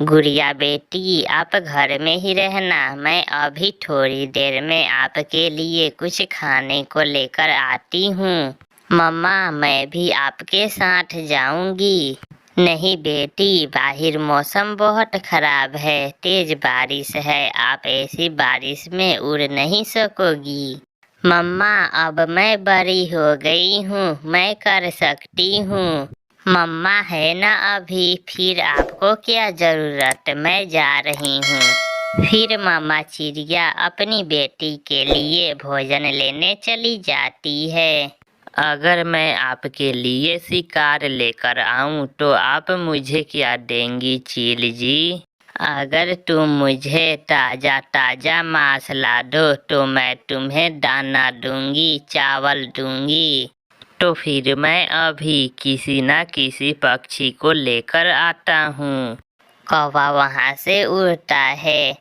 गुड़िया बेटी, आप घर में ही रहना, मैं अभी थोड़ी देर में आपके लिए कुछ खाने को लेकर आती हूँ। मम्मा, मैं भी आपके साथ जाऊंगी। नहीं बेटी, बाहर मौसम बहुत खराब है, तेज बारिश है, आप ऐसी बारिश में उड़ नहीं सकोगी। मम्मा, अब मैं बड़ी हो गई हूँ, मैं कर सकती हूँ। मम्मा है ना अभी, फिर आपको क्या जरूरत, मैं जा रही हूँ। फिर मामा चिड़िया अपनी बेटी के लिए भोजन लेने चली जाती है। अगर मैं आपके लिए शिकार लेकर आऊं तो आप मुझे क्या देंगी चील जी? अगर तुम मुझे ताजा ताजा मांस ला दो तो मैं तुम्हें दाना दूंगी, चावल दूंगी। तो फिर मैं अभी किसी न किसी पक्षी को लेकर आता हूँ। कौवा वहाँ से उड़ता है।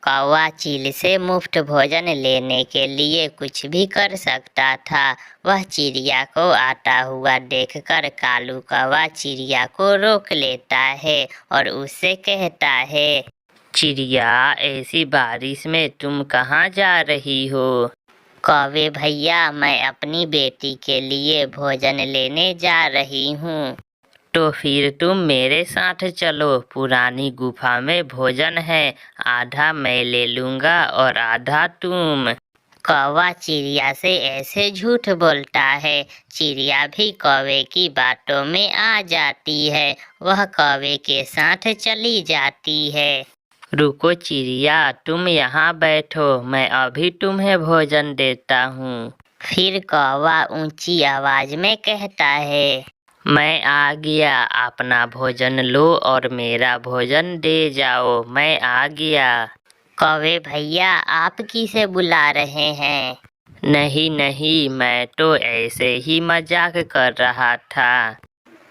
कौवा चील से मुफ्त भोजन लेने के लिए कुछ भी कर सकता था। वह चिड़िया को आता हुआ देखकर कालू कौवा चिड़िया को रोक लेता है और उससे कहता है, चिड़िया, ऐसी बारिश में तुम कहाँ जा रही हो? कौवे भैया, मैं अपनी बेटी के लिए भोजन लेने जा रही हूँ। तो फिर तुम मेरे साथ चलो, पुरानी गुफा में भोजन है, आधा मैं ले लूँगा और आधा तुम। कौवा चिड़िया से ऐसे झूठ बोलता है। चिड़िया भी कौवे की बातों में आ जाती है। वह कौवे के साथ चली जाती है। रुको चिड़िया, तुम यहाँ बैठो, मैं अभी तुम्हें भोजन देता हूँ। फिर कौवा ऊंची आवाज में कहता है, मैं आ गया, अपना भोजन लो और मेरा भोजन दे जाओ, मैं आ गया। कौवे भैया, आप किसे बुला रहे हैं? नहीं नहीं, मैं तो ऐसे ही मजाक कर रहा था।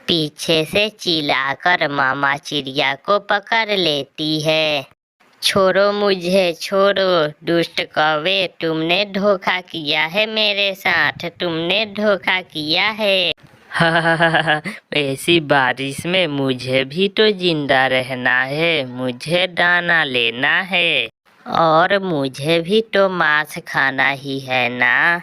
पीछे से चिल्लाकर मामा चिड़िया को पकड़ लेती है। छोड़ो मुझे, छोड़ो, दुष्ट कौवे, तुमने धोखा किया है मेरे साथ, तुमने धोखा किया है। ऐसी बारिश में मुझे भी तो जिंदा रहना है, मुझे दाना लेना है और मुझे भी तो मांस खाना ही है ना।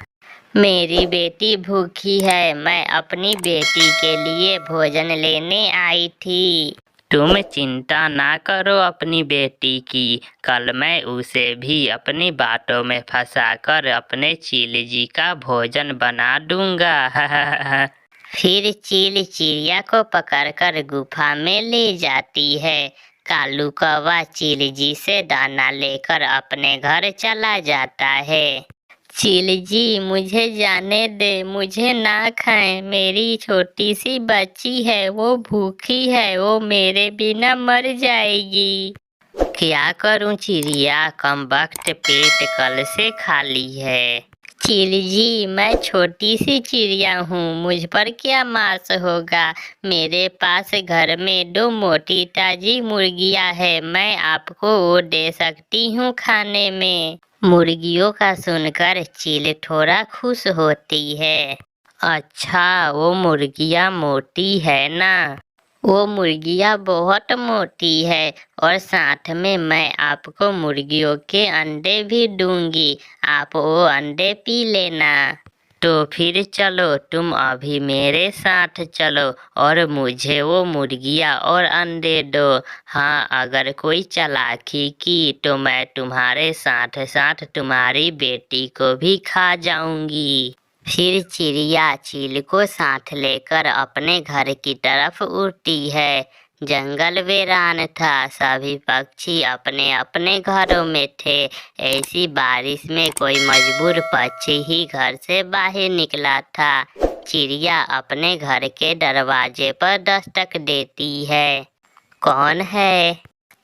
मेरी बेटी भूखी है, मैं अपनी बेटी के लिए भोजन लेने आई थी। तुम चिंता ना करो अपनी बेटी की, कल मैं उसे भी अपनी बातों में फंसाकर अपने चील जी का भोजन बना दूंगा। फिर चील चिड़िया को पकड़कर गुफा में ले जाती है। कालू कौवा चील जी से दाना लेकर अपने घर चला जाता है। चील जी, मुझे जाने दे, मुझे ना खाएं, मेरी छोटी सी बच्ची है, वो भूखी है, वो मेरे बिना मर जाएगी। क्या करूं चिड़िया, कम वक्त पेट कल से खाली है। चील जी, मैं छोटी सी चिड़िया हूँ, मुझ पर क्या मांस होगा। मेरे पास घर में 2 मोटी ताजी मुर्गियाँ है, मैं आपको वो दे सकती हूँ खाने में। मुर्गियों का सुनकर चील थोड़ा खुश होती है। अच्छा, वो मुर्गियाँ मोटी है ना? वो मुर्गियाँ बहुत मोटी है और साथ में मैं आपको मुर्गियों के अंडे भी दूंगी, आप वो अंडे पी लेना। तो फिर चलो, तुम अभी मेरे साथ चलो और मुझे वो मुर्गियाँ और अंडे दो। हाँ, अगर कोई चालाकी की तो मैं तुम्हारे साथ साथ तुम्हारी बेटी को भी खा जाऊंगी। फिर चिड़िया चील को साथ लेकर अपने घर की तरफ उड़ती है। जंगल वीरान था, सभी पक्षी अपने अपने घरों में थे। ऐसी बारिश में कोई मजबूर पक्षी ही घर से बाहर निकला था। चिड़िया अपने घर के दरवाजे पर दस्तक देती है। कौन है?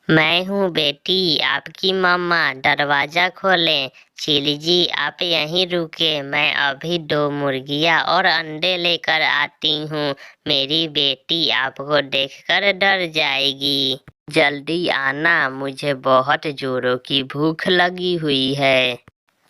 मैं हूँ बेटी, आपकी मम्मा, दरवाजा खोलें। चील जी, आप यहीं रुके, मैं अभी 2 मुर्गियाँ और अंडे लेकर आती हूँ। मेरी बेटी आपको देखकर डर जाएगी। जल्दी आना, मुझे बहुत जोरों की भूख लगी हुई है।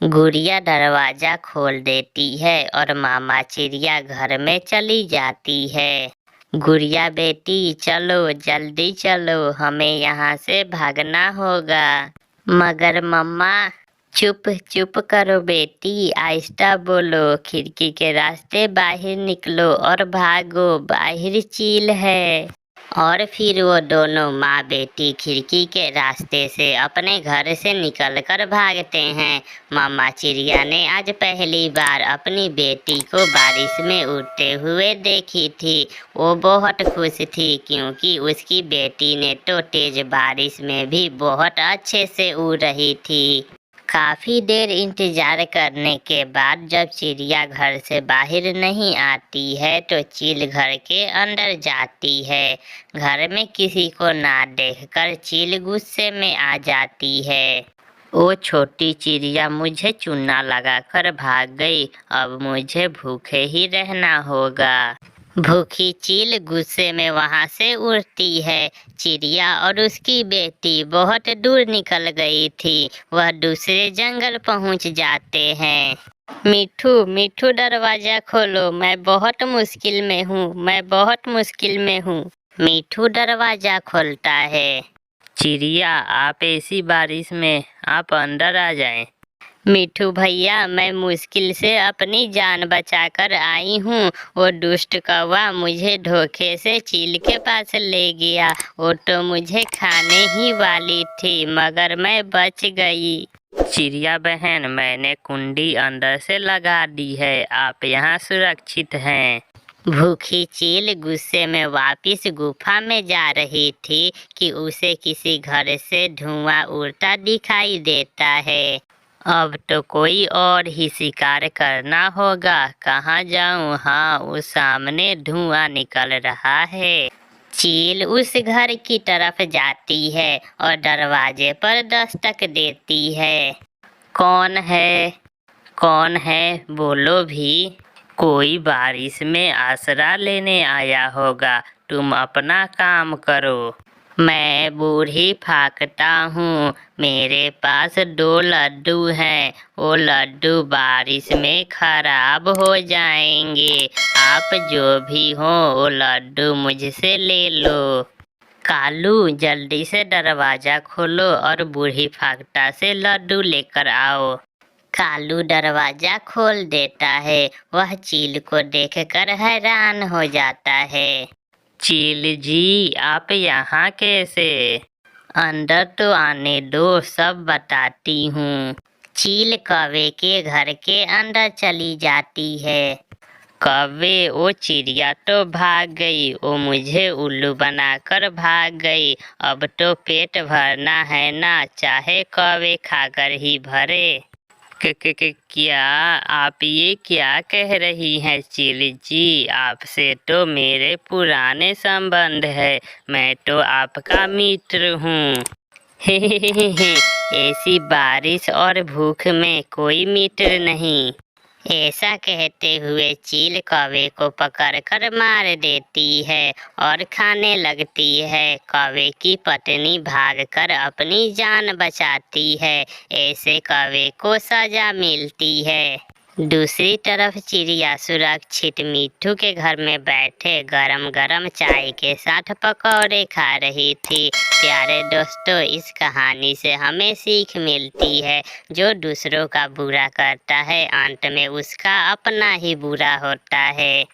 गुड़िया दरवाजा खोल देती है और मामा चिड़िया घर में चली जाती है। गुड़िया बेटी चलो जल्दी चलो, हमें यहाँ से भागना होगा। मगर मम्मा। चुप चुप करो बेटी, आहिस्ता बोलो, खिड़की के रास्ते बाहर निकलो और भागो, बाहर चील है। और फिर वो दोनों माँ बेटी खिड़की के रास्ते से अपने घर से निकलकर भागते हैं। मामा चिड़िया ने आज पहली बार अपनी बेटी को बारिश में उड़ते हुए देखी थी। वो बहुत खुश थी क्योंकि उसकी बेटी ने तो तेज बारिश में भी बहुत अच्छे से उड़ रही थी। काफी देर इंतजार करने के बाद जब चिड़िया घर से बाहर नहीं आती है तो चील घर के अंदर जाती है। घर में किसी को ना देखकर चील गुस्से में आ जाती है। ओ छोटी चिड़िया मुझे चूना लगाकर भाग गई, अब मुझे भूखे ही रहना होगा। भूखी चील गुस्से में वहां से उड़ती है। चिड़िया और उसकी बेटी बहुत दूर निकल गई थी। वह दूसरे जंगल पहुंच जाते हैं। मिठू मिठू दरवाजा खोलो, मैं बहुत मुश्किल में हूँ, मैं बहुत मुश्किल में हूँ। मिठू दरवाजा खोलता है। चिड़िया आप ऐसी बारिश में आप अंदर आ जाएं। मिठू भैया मैं मुश्किल से अपनी जान बचाकर आई हूँ। वो दुष्ट कौवा मुझे धोखे से चील के पास ले गया। वो तो मुझे खाने ही वाली थी मगर मैं बच गई। चिड़िया बहन मैंने कुंडी अंदर से लगा दी है, आप यहाँ सुरक्षित हैं। भूखी चील गुस्से में वापिस गुफा में जा रही थी कि उसे किसी घर से धुआं उड़ता दिखाई देता है। अब तो कोई और ही शिकार करना होगा। कहाँ जाऊँ? हाँ उस सामने धुआं निकल रहा है। चील उस घर की तरफ जाती है और दरवाजे पर दस्तक देती है। कौन है? कौन है? बोलो भी। कोई बारिश में आसरा लेने आया होगा, तुम अपना काम करो। मैं बूढ़ी फाकता हूँ, मेरे पास 2 लड्डू हैं, वो लड्डू बारिश में खराब हो जाएंगे। आप जो भी हो वो लड्डू मुझसे ले लो। कालू जल्दी से दरवाजा खोलो और बूढ़ी फाकता से लड्डू लेकर आओ। कालू दरवाजा खोल देता है। वह चील को देखकर हैरान हो जाता है। चील जी आप यहाँ कैसे? अंदर तो आने दो, सब बताती हूँ। चील कौवे के घर के अंदर चली जाती है। कौवे वो चिड़िया तो भाग गई, वो मुझे उल्लू बनाकर भाग गई। अब तो पेट भरना है ना, चाहे कौवे खाकर ही भरे। क्या आप ये क्या कह रही हैं चील जी? आपसे तो मेरे पुराने संबंध है, मैं तो आपका मित्र हूँ। ऐसी बारिश और भूख में कोई मित्र नहीं। ऐसा कहते हुए चील कौवे को पकड़कर मार देती है और खाने लगती है। कौवे की पत्नी भागकर अपनी जान बचाती है। ऐसे कौवे को सजा मिलती है। दूसरी तरफ चिड़िया सुरक्षित मिट्ठू के घर में बैठे गरम गरम चाय के साथ पकौड़े खा रही थी। प्यारे दोस्तों इस कहानी से हमें सीख मिलती है, जो दूसरों का बुरा करता है अंत में उसका अपना ही बुरा होता है।